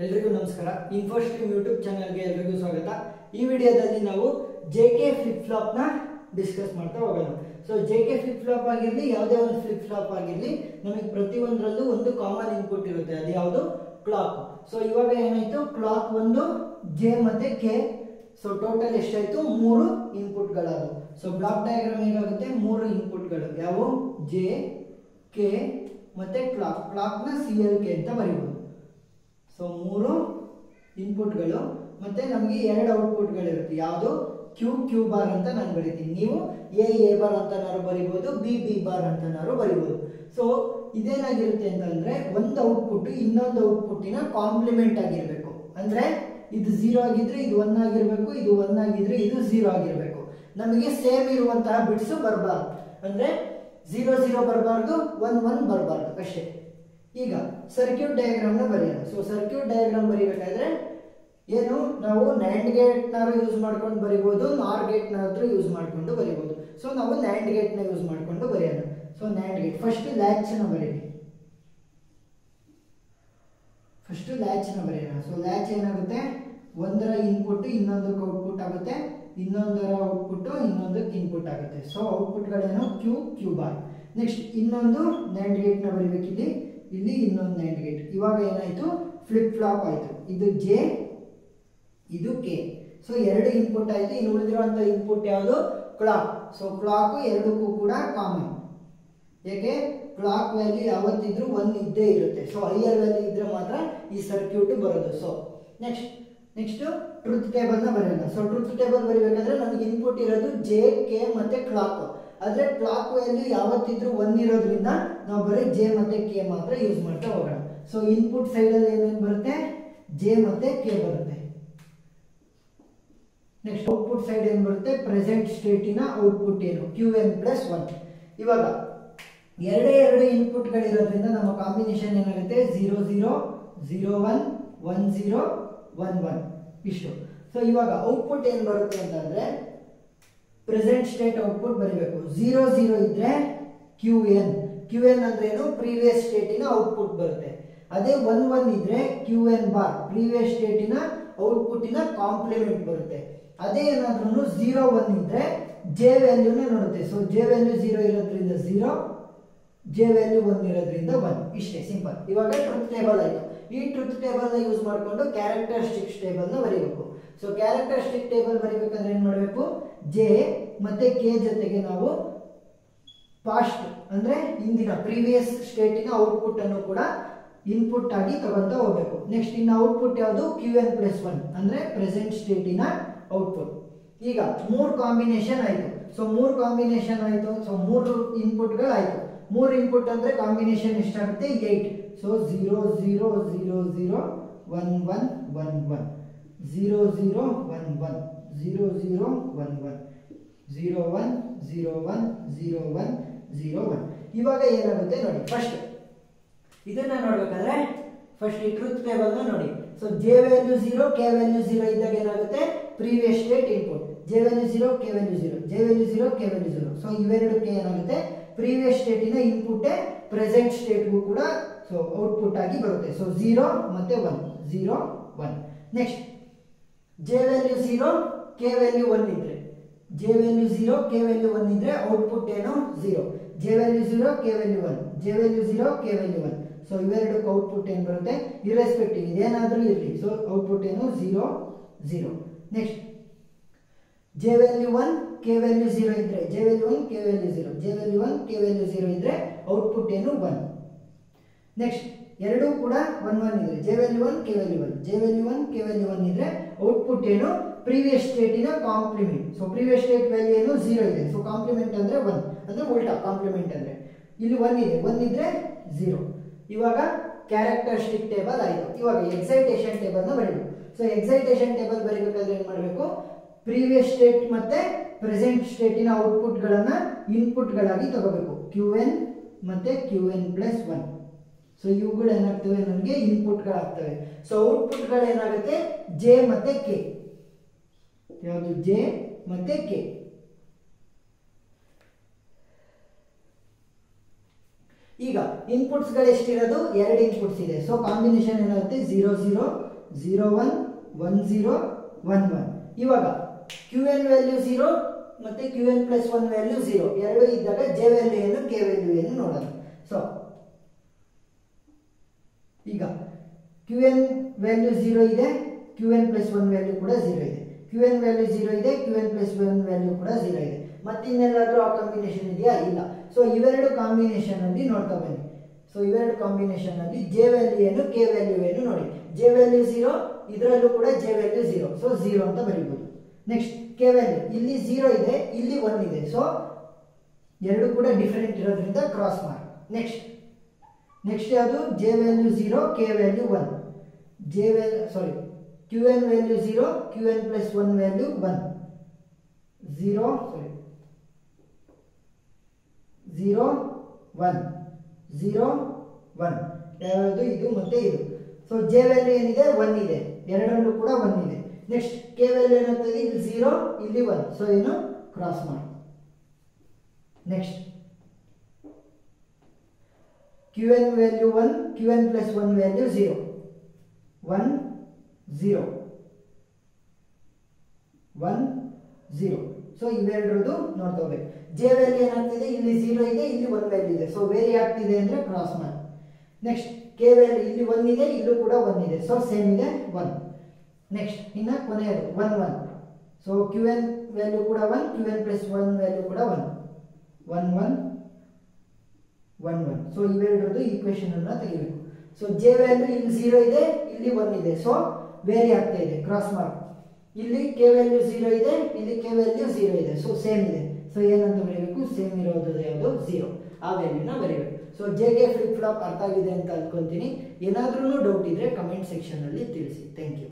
ಎಲ್ರಿಗೂ ನಮಸ್ಕಾರ. ಇನ್ಫೋಸ್ಟ್ರೀಮ್ ಯೂಟ್ಯೂಬ್ ಚಾನಲ್ಗೆ ಎಲ್ರಿಗೂ ಸ್ವಾಗತ. ಈ ವಿಡಿಯೋದಲ್ಲಿ ನಾವು ಜೆಕೆ ಫ್ಲಿಪ್ ಫ್ಲಾಪ್ ನ ಡಿಸ್ಕಸ್ ಮಾಡ್ತಾ ಹೋಗೋಣ. ಸೊ ಜೆಕೆ ಫ್ಲಿಪ್ ಫ್ಲಾಪ್ ಆಗಿರಲಿ, ಯಾವುದೇ ಒಂದು ಫ್ಲಿಪ್ ಫ್ಲಾಪ್ ಆಗಿರಲಿ, ನಮಗೆ ಪ್ರತಿಯೊಂದರಲ್ಲೂ ಒಂದು ಕಾಮನ್ ಇನ್ಪುಟ್ ಇರುತ್ತೆ. ಅದು ಯಾವುದು? ಕ್ಲಾಕ್. ಸೊ ಇವಾಗ ಏನಾಯ್ತು, ಕ್ಲಾಕ್ ಒಂದು ಜೆ ಮತ್ತೆ ಕೆ. ಸೊ ಟೋಟಲ್ ಎಷ್ಟಾಯ್ತು? 3 ಇನ್ಪುಟ್ಗಳಾದವು. ಸೊ ಬ್ಲಾಕ್ ಡಯಾಗ್ರಾಮ್ ಹೇಗಾಗುತ್ತೆ? 3 ಇನ್ಪುಟ್ಗಳು ಯಾವುವು? ಜೆ, ಕೆ ಮತ್ತೆ ಕ್ಲಾಕ್. ಕ್ಲಾಕ್ ನ CLK ಅಂತ ಬರೀಬಹುದು. ಸೊ 3 ಇನ್ಪುಟ್ಗಳು ಮತ್ತೆ ನಮಗೆ 2 ಔಟ್ಪುಟ್ಗಳಿರುತ್ತೆ. ಯಾವುದು? ಕ್ಯೂ ಬಾರ್ ಅಂತ ನಾನು ಬರೀತೀನಿ. ನೀವು ಎ ಬಾರ್ ಅಂತ ಬರೀಬಹುದು, ಬಿ ಬಾರ್ ಅಂತ ಬರೀಬಹುದು. ಸೊ ಇದೇನಾಗಿರುತ್ತೆ ಅಂತಂದ್ರೆ, ಒಂದು ಔಟ್ಪುಟ್ ಇನ್ನೊಂದು ಔಟ್ಪುಟ್ಟಿನ ಕಾಂಪ್ಲಿಮೆಂಟ್ ಆಗಿರಬೇಕು. ಅಂದ್ರೆ ಇದು 0 ಆಗಿದ್ರೆ ಇದು 1 ಆಗಿರಬೇಕು, ಇದು 1 ಆಗಿದ್ರೆ ಇದು 0 ಆಗಿರಬೇಕು. ನಮಗೆ ಸೇಮ್ ಇರುವಂತಹ ಬಿಟ್ಸ್ ಬರಬಾರ್ದು. ಅಂದ್ರೆ 0 ಬರಬಾರ್ದು, 1 ಬರಬಾರ್ದು ಅಷ್ಟೇ. ಈಗ ಸರ್ಕ್ಯೂಟ್ ಡಯಾಗ್ರಾಮ್ ನ ಬರೆಯೋಣ. ಸೊ ಸರ್ಕ್ಯೂಟ್ ಡಯಾಗ್ರಾಮ್ ಬರೀಬೇಕಾದ್ರೆ ಏನು, ನಾವು ನ್ಯಾಂಡ್ ಗೇಟ್ ನಾರು ಯೂಸ್ ಮಾಡ್ಕೊಂಡು ಬರಿಬಹುದು, ನಾರ್ ಗೇಟ್ ನಾದ್ರೂ ಯೂಸ್ ಮಾಡ್ಕೊಂಡು ಬರಿಬಹುದು. ಸೊ ನಾವು ನ್ಯಾಂಡ್ ಗೇಟ್ ನ ಯೂಸ್ ಮಾಡ್ಕೊಂಡು ಬರೆಯೋಣ. So NAND gate first latch ನ ಬರೀರಿ. ಸೊ ಲ್ಯಾಚ್ ಏನಾಗುತ್ತೆ? ಒಂದರ ಇನ್ಪುಟ್ ಇನ್ನೊಂದಕ್ಕೆ ಔಟ್ಪುಟ್ ಆಗುತ್ತೆ, ಇನ್ನೊಂದರ ಔಟ್ಪುಟ್ ಇನ್ನೊಂದಕ್ಕೆ ಇನ್ಪುಟ್ ಆಗುತ್ತೆ. ಸೊ ಔಟ್ಪುಟ್ಗಳೇನು? Q bar. ನೆಕ್ಸ್ಟ್ ಇನ್ನೊಂದು ನ್ಯಾಂಡ್ ಗೇಟ್ ನ ಬರೀಬೇಕಿಲ್ಲಿ, ಇಲ್ಲಿ ಇನ್ನೊಂದು ನ್ಯಾಂಡ್ ಗೇಟ್. ಇವಾಗ ಏನಾಯ್ತು? ಫ್ಲಿಪ್ ಫ್ಲಾಪ್ ಆಯ್ತು. ಇದು ಜೆ, ಇದು ಕೆ. ಸೊ 2 ಇನ್ಪುಟ್ ಆಯ್ತು. ಇನ್ನು ಉಳಿದಿರುವಂತ ಇನ್ಪುಟ್ ಯಾವುದು? ಕ್ಲಾಕ್. ಸೊ ಕ್ಲಾಕ್ ಎರಡಕ್ಕೂ ಕೂಡ ಕಾಮನ್. ಯಾಕೆ? ಕ್ಲಾಕ್ ವ್ಯಾಲ್ಯೂ ಯಾವತ್ತಿದ್ರೂ 1 ಇದ್ದೇ ಇರುತ್ತೆ. ಸೊ ಹೈಯರ್ ವ್ಯಾಲ್ಯೂ ಇದ್ರೆ ಮಾತ್ರ ಈ ಸರ್ಕ್ಯೂಟ್ ಬರೋದು. ಸೊ ನೆಕ್ಸ್ಟ್ ಟ್ರೂತ್ ಟೇಬಲ್ ನ ಬರೆಯೋಣ. ಸೊ ಟ್ರೂತ್ ಟೇಬಲ್ ಬರೀಬೇಕಾದ್ರೆ ನಮಗೆ ಇನ್ಪುಟ್ ಇರೋದು ಜೆ, ಕೆ ಮತ್ತೆ ಕ್ಲಾಕ್. ಆದ್ರೆ ಕ್ಲಾಕ್ ವ್ಯಾಲ್ಯೂ ಯಾವತ್ತಿದ್ರೂ 1 ಇರೋದ್ರಿಂದ ನಾವು ಬರೀ ಜೆ ಮತ್ತೆ ಕೆ ಮಾತ್ರ ಯೂಸ್ ಮಾಡ್ತಾ ಹೋಗೋಣ. ಸೊ ಇನ್ಪುಟ್ ಸೈಡ್ ಅಲ್ಲಿ ಏನೇನು ಬರುತ್ತೆ? ಜೆ ಮತ್ತೆ ಕೆ ಬರುತ್ತೆ. ನೆಕ್ಸ್ಟ್ ಔಟ್ಪುಟ್ ಸೈಡ್ ಏನ್ ಬರುತ್ತೆ? ಪ್ರೆಸೆಂಟ್ ಸ್ಟೇಟಿನ ಔಟ್ಪುಟ್ ಏನು? Qn+1. ಇವಾಗ ಎರಡು ಇನ್ಪುಟ್ ಗಳಿರೋದ್ರಿಂದ ನಮ್ಮ ಕಾಂಬಿನೇಷನ್ ಏನಾಗುತ್ತೆ? 0 0 0 1 1 0 1 1 ಇಷ್ಟು. ಸೊ ಇವಾಗ ಔಟ್ಪುಟ್ ಏನ್ ಬರುತ್ತೆ ಅಂತಂದ್ರೆ, ಪ್ರೆಸೆಂಟ್ ಸ್ಟೇಟ್ ಔಟ್ಪುಟ್ ಬರೀಬೇಕು. 0 0 ಇದ್ರೆ Qn ಅಂದ್ರೆ ಏನು? ಪ್ರೀವಿಯಸ್ ಸ್ಟೇಟಿನ ಔಟ್ಪುಟ್ ಬರುತ್ತೆ. ಅದೇ 1 1 ಇದ್ರೆ Qn ಬಾರ್, ಪ್ರೀವಿಯಸ್ ಸ್ಟೇಟಿನ ಔಟ್ಪುಟ್ಟಿನ ಕಾಂಪ್ಲಿಮೆಂಟ್ ಬರುತ್ತೆ. ಅದೇ ಏನಾದ್ರೂ 0 1 ಇದ್ರೆ ಜೆ ವ್ಯಾಲ್ಯೂನ ನೋಡುತ್ತೆ. ಸೊ ಜೆ ವ್ಯಾಲ್ಯೂ 0 ಇರೋದ್ರಿಂದ 0, ಜೆ ವ್ಯಾಲ್ಯೂ 1 ಇರೋದ್ರಿಂದ 1. ಇಷ್ಟೇ ಸಿಂಪಲ್. ಇವಾಗ ಟ್ರೂತ್ ಟೇಬಲ್ ಆಯ್ತು. ಈ ಟ್ರೂತ್ ಟೇಬಲ್ ನ ಯೂಸ್ ಮಾಡಿಕೊಂಡು ಕ್ಯಾರೆಕ್ಟರಿಸ್ಟಿಕ್ಸ್ ಟೇಬಲ್ ನ ಬರೀಬೇಕು. ಸೊ ಕ್ಯಾರೆಕ್ಟರಿಸ್ಟಿಕ್ ಟೇಬಲ್ ಬರೀಬೇಕಾದ್ರೆ ಏನ್ ಮಾಡಬೇಕು? ಜೆ ಮತ್ತೆ ಕೆ ಜೊತೆಗೆ ನಾವು ಪಾಸ್ಟ್ ಅಂದ್ರೆ ಹಿಂದಿನ ಪ್ರೀವಿಯಸ್ ಸ್ಟೇಟಿನ ಔಟ್ಪುಟ್ ಅನ್ನು ಕೂಡ ಇನ್ಪುಟ್ ಆಗಿ ತಗೊಂತ ಹೋಗ್ಬೇಕು. ನೆಕ್ಸ್ಟ್ ಇನ್ನು ಔಟ್ಪುಟ್ ಯಾವುದು? Qn+1 ಅಂದ್ರೆ ಪ್ರೆಸೆಂಟ್ ಸ್ಟೇಟಿನ ಔಟ್ಪುಟ್. ಈಗ 3 ಕಾಂಬಿನೇಷನ್ ಆಯ್ತು. ಸೊ 3 ಕಾಂಬಿನೇಷನ್ ಆಯ್ತು. ಸೊ 3 ಇನ್ಪುಟ್ಗಳು ಆಯ್ತು. 3 ಇನ್ಪುಟ್ ಅಂದ್ರೆ ಕಾಂಬಿನೇಷನ್ ಎಷ್ಟಾಗುತ್ತೆ? 8. ಸೊ 0 0 0 0 1 1 1 1 0 0 1 1 0 0 1 1 0 1 0 1 0 1 0 1. ಇವಾಗ ಏನಾಗುತ್ತೆ ನೋಡಿ. ಫಸ್ಟ್ ಇದನ್ನ ನೋಡ್ಬೇಕಾದ್ರೆ ಫಸ್ಟ್ ಈ ಟ್ರೂತ್ ಟೇಬಲ್ ನ ನೋಡಿ. So J value 0, K value 0 ಇದ್ದಾಗ ಏನಾಗುತ್ತೆ? Previous state input. J value 0, K value 0, J value 0, K value 0. So ಇವೆರಡಕ್ಕೆ ಏನಾಗುತ್ತೆ? ಪ್ರೀವಿಯಸ್ ಸ್ಟೇಟಿನ ಇನ್ಪುಟ್ ಪ್ರೆಸೆಂಟ್ ಸ್ಟೇಟ್ಗೂ ಕೂಡ ಸೊ ಔಟ್ಪುಟ್ ಆಗಿ ಬರುತ್ತೆ. ಸೊ 0 ಮತ್ತೆ 1 0 1. Next J value 0, K value 1 ಇದ್ರೆ, ಜೆ ವ್ಯಾಲ್ಯೂ 0, ಕೆ ವ್ಯಾಲ್ಯೂ 1 ಇದ್ರೆ ಔಟ್ಪುಟ್ ಏನು? 0. J value 0, K value 1, J value 0, K value 1. So ಇವೆರಡಕ್ಕೆ ಔಟ್ಪುಟ್ ಏನು ಬರುತ್ತೆ? ಇರ್ರೆಸ್ಪೆಕ್ಟಿವ್ ಇದೇನಾದ್ರೂ ಇರಲಿ. ಸೊ ಔಟ್ಪುಟ್ ಏನು? 0 0. Next J value 1, K value 0 ಇದ್ರೆ, J value 1, K value 0, J value 1, K value 0 ಇದ್ರೆ output ಏನು? 1. ನೆಕ್ಸ್ಟ್ ಎರಡೂ ಕೂಡ 1 1 ಇದ್ರೆ, J value 1, K value 1, J value 1, K value 1 ಇದ್ರೆ ಔಟ್ಪುಟ್ ಏನು? ಪ್ರೀವಿಯಸ್ ಸ್ಟೇಟಿನ complement. So previous state value ಏನು? 0 ಇದೆ. ಸೊ ಕಾಂಪ್ಲಿಮೆಂಟ್ ಅಂದ್ರೆ 1 ಅಂದ್ರೆ ಉಲ್ಟಾ. ಕಾಂಪ್ಲಿಮೆಂಟ್ ಅಂದ್ರೆ ಇಲ್ಲಿ 1 ಇದೆ, 1 ಇದ್ರೆ 0. ಇವಾಗ ಕ್ಯಾರೆಕ್ಟರಿಸ್ಟಿಕ್ ಟೇಬಲ್ ಆಯಿತು. ಇವಾಗ ಎಕ್ಸೈಟೇಷನ್ ಟೇಬಲ್ ನ ಬರೀಬೇಕು. ಸೊ ಎಕ್ಸೈಟೇಷನ್ ಟೇಬಲ್ ಬರೀಬೇಕಾದ್ರೆ ಏನ್ ಮಾಡಬೇಕು? ಪ್ರೀವಿಯಸ್ ಸ್ಟೇಟ್ ಮತ್ತೆ ಪ್ರೆಸೆಂಟ್ ಸ್ಟೇಟಿನ ಔಟ್ಪುಟ್ ಗಳನ್ನ ಇನ್ಪುಟ್ ಗಳಾಗಿ ತಗೋಬೇಕು. Qn ಮತ್ತೆ Qn+1. ಸೊ ಇವುಗಳು ಏನಾಗ್ತವೆ? ನನಗೆ ಇನ್ಪುಟ್ ಗಳಾಗ್ತವೆ. ಸೊ ಔಟ್ಪುಟ್ ಗಳು ಏನಾಗುತ್ತೆ? ಜೆ ಮತ್ತೆ ಕೆ. ಯಾವುದು? ಜೆ ಮತ್ತೆ ಕೆ. ಈಗ ಇನ್ಪುಟ್ಸ್ ಗಳು ಎಷ್ಟಿರೋದು 2 ಇನ್ಪುಟ್ಸ್ ಇದೆ. ಸೊ ಕಾಂಬಿನೇಷನ್ ಏನಾಗುತ್ತೆ 0 0 0 1 1 0 1 1. ಇವಾಗ QN ವ್ಯಾಲ್ಯೂ 0 ಮತ್ತೆ QN ಪ್ಲಸ್ 1 ವ್ಯಾಲ್ಯೂ 0 ಎರಡು ಇದ್ದಾಗ J ವ್ಯಾಲ್ಯೂ ಏನು K ವ್ಯಾಲ್ಯೂ ಏನು ನೋಡೋಣ. ಸೊ ಈಗ QN ವ್ಯಾಲ್ಯೂ 0 ಇದೆ, QN ಪ್ಲಸ್ 1 ವ್ಯಾಲ್ಯೂ ಕೂಡ 0 ಇದೆ. QN ವ್ಯಾಲ್ಯೂ 0 ಇದೆ, QN ಪ್ಲಸ್ 1 ವ್ಯಾಲ್ಯೂ ಕೂಡ 0 ಇದೆ. ಮತ್ತಿನ್ನೆಲ್ಲಾದ್ರೂ ಆ ಕಾಂಬಿನೇಷನ್ ಇದೆಯಾ? ಇಲ್ಲ. ಸೊ ಇವೆರಡು ಕಾಂಬಿನೇಷನ್ ಅಲ್ಲಿ ನೋಡ್ತಾ ಬನ್ನಿ. ಸೊ ಇವೆರಡು ಕಾಂಬಿನೇಷನ್ ಅಲ್ಲಿ J ವ್ಯಾಲ್ಯೂ ಏನು K ವ್ಯಾಲ್ಯೂ ಏನು ನೋಡಿ. J ವ್ಯಾಲ್ಯೂ 0, ಇದರಲ್ಲೂ ಕೂಡ J ವ್ಯಾಲ್ಯೂ 0. ಸೊ 0 ಅಂತ ಬರೀಬಹುದು. ನೆಕ್ಸ್ಟ್ K ವ್ಯಾಲ್ಯೂ ಇಲ್ಲಿ 0 ಇದೆ, ಇಲ್ಲಿ 1 ಇದೆ. ಸೊ ಎರಡು ಕೂಡ ಡಿಫರೆಂಟ್ ಇರೋದ್ರಿಂದ ಕ್ರಾಸ್ ಮಾರ್ಕ್. ನೆಕ್ಸ್ಟ್ ಯಾವುದು? J value 0, K value 1. QN value 0, QN plus 1 value 1. 0 1 0 1 ಯಾವುದು? ಇದು ಮತ್ತೆ ಇದು. ಸೊ J ವ್ಯಾಲ್ಯೂ ಏನಿದೆ 1 ಇದೆ, ಎರಡರಲ್ಲೂ ಕೂಡ 1 ಇದೆ. ನೆಕ್ಸ್ಟ್ K ವ್ಯಾಲ್ಯೂ ಏನಾಗ್ತದೆ? ಇಲ್ಲಿ 0 ಇಲ್ಲಿ 1. ಸೊ ಏನು? ಕ್ರಾಸ್ ಮಾಡಿ. Next QN value 1, QN plus 1 value 0 1 0 1 0. So ಇವೆರಡರದು ನೋಡ್ತಾ ಹೋಗ್ಬೇಕು. J ವ್ಯಾಲ್ಯೂ ಏನಾಗ್ತಿದೆ? ಇಲ್ಲಿ 0 ಇದೆ, ಇಲ್ಲಿ 1 ವ್ಯಾಲ್ಯೂ ಇದೆ. ಸೊ ವೇರಿ ಆಗ್ತಿದೆ ಅಂದ್ರೆ ಕ್ರಾಸ್ ಮಾಡಿ. ನೆಕ್ಸ್ಟ್ K ವ್ಯಾಲ್ಯೂ ಇಲ್ಲಿ 1 ಇದೆ, ಇಲ್ಲೂ ಕೂಡ 1 ಇದೆ. ಸೊ ಸೇಮ್ ಇದೆ 1. ನೆಕ್ಸ್ಟ್ ಇನ್ನ ಕೊನೆಯದು 1 1. ಸೊ QN ವ್ಯಾಲ್ಯೂ ಕೂಡ 1, QN ಪ್ಲಸ್ 1 ವ್ಯಾಲ್ಯೂ ಕೂಡ 1 1 1 1 1. ಸೊ ಇವೆರಡರದು ಈಕ್ವೇಶನ್ ಅನ್ನ ತೆಗಿಬೇಕು. ಸೊ J ವ್ಯಾಲ್ಯೂ ಇಲ್ಲಿ 0 ಇದೆ, ಇಲ್ಲಿ 1 ಇದೆ. ಸೊ ವೇರಿ ಆಗ್ತಾ ಇದೆ, ಕ್ರಾಸ್ ಮಾರ್ಕ್. ಇಲ್ಲಿ K ವ್ಯಾಲ್ಯೂ 0 ಇದೆ, ಇಲ್ಲಿ K ವ್ಯಾಲ್ಯೂ 0 ಇದೆ. ಸೊ ಸೇಮ್ ಇದೆ. ಸೊ ಏನಂತ ಬರೀಬೇಕು? ಸೇಮ್ ಇರೋದು ಯಾವುದು? 0. ಆ ವ್ಯಾಲ್ಯೂನ ಬರೀಬೇಕು. ಸೊ JK ಫ್ಲಿಪ್ ಫ್ಲಾಪ್ ಅರ್ಥ ಆಗಿದೆ ಅಂತ ಅನ್ಕೊಂತೀನಿ. ಏನಾದ್ರೂ ಡೌಟ್ ಇದ್ರೆ ಕಮೆಂಟ್ ಸೆಕ್ಷನ್ ಅಲ್ಲಿ ತಿಳಿಸಿ.